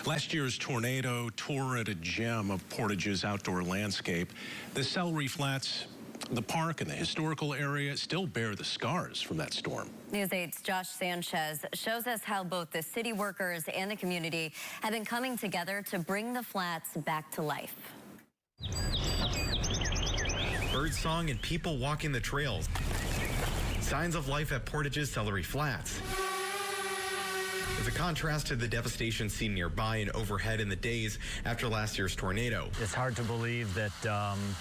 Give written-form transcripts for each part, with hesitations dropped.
Last year's tornado tore at a gem of Portage's outdoor landscape. The Celery Flats, the park, and the historical area still bear the scars from that storm. News 8's Josh Sanchez shows us how both the city workers and the community have been coming together to bring the flats back to life. Birdsong and people walking the trails. Signs of life at Portage's Celery Flats. It's a contrast to the devastation seen nearby and overhead in the days after last year's tornado. It's hard to believe that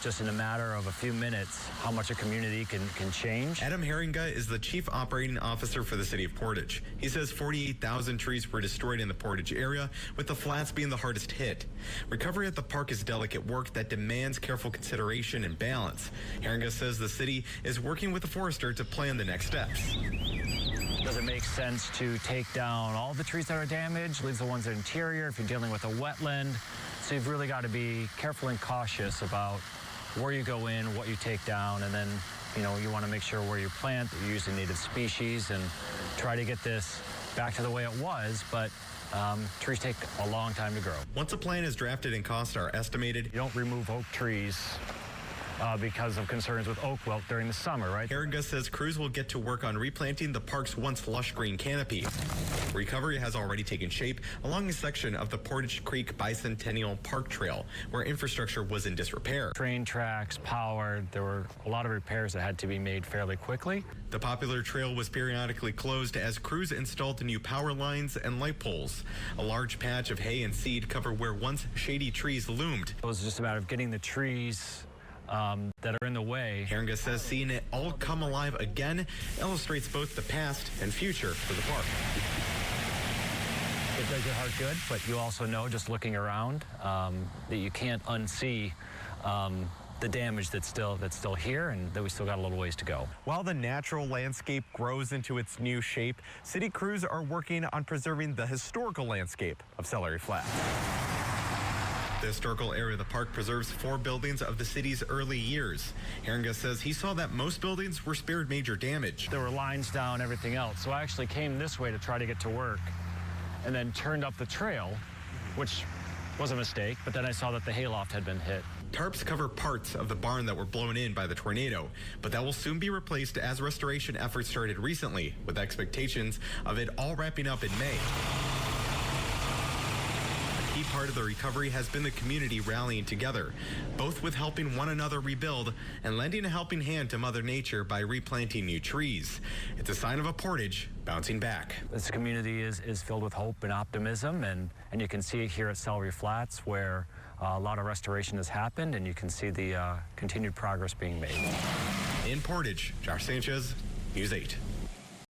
just in a matter of a few minutes, how much a community can change. Adam Herringa is the chief operating officer for the city of Portage. He says 48,000 trees were destroyed in the Portage area, with the flats being the hardest hit. Recovery at the park is delicate work that demands careful consideration and balance. Herringa says the city is working with the forester to plan the next steps. Does it make sense to take down all the trees that are damaged, leave the ones that are interior if you're dealing with a wetland? So you've really got to be careful and cautious about where you go in, what you take down, and then, you want to make sure where you plant that you're using native species and try to get this back to the way it was, but trees take a long time to grow. Once a plan is drafted and costs are estimated, you don't remove oak trees because of concerns with oak wilt during the summer, right? Herringa says crews will get to work on replanting the park's once lush green canopy. Recovery has already taken shape along a section of the Portage Creek Bicentennial Park Trail, where infrastructure was in disrepair. Train tracks, powered, there were a lot of repairs that had to be made fairly quickly. The popular trail was periodically closed as crews installed new power lines and light poles. A large patch of hay and seed cover where once shady trees loomed. It was just a matter of getting the trees that are in the way. Herringa says seeing it all come alive again illustrates both the past and future for the park. It does your heart good, but you also know, just looking around, that you can't unsee the damage that's still here, and that we still got a little ways to go. While the natural landscape grows into its new shape, city crews are working on preserving the historical landscape of Celery Flats. The historical area of the park preserves 4 buildings of the city's early years. Herringa says he saw that most buildings were spared major damage. There were lines down, everything else. So I actually came this way to try to get to work and then turned up the trail, which was a mistake, but then I saw that the hayloft had been hit. Tarps cover parts of the barn that were blown in by the tornado, but that will soon be replaced as restoration efforts started recently, with expectations of it all wrapping up in May. Key part of the recovery has been the community rallying together, both with helping one another rebuild and lending a helping hand to Mother Nature by replanting new trees. It's a sign of a Portage bouncing back. This community is filled with hope and optimism, and you can see it here at Celery Flats, where a lot of restoration has happened, and you can see the continued progress being made. In Portage, Josh Sanchez, News 8.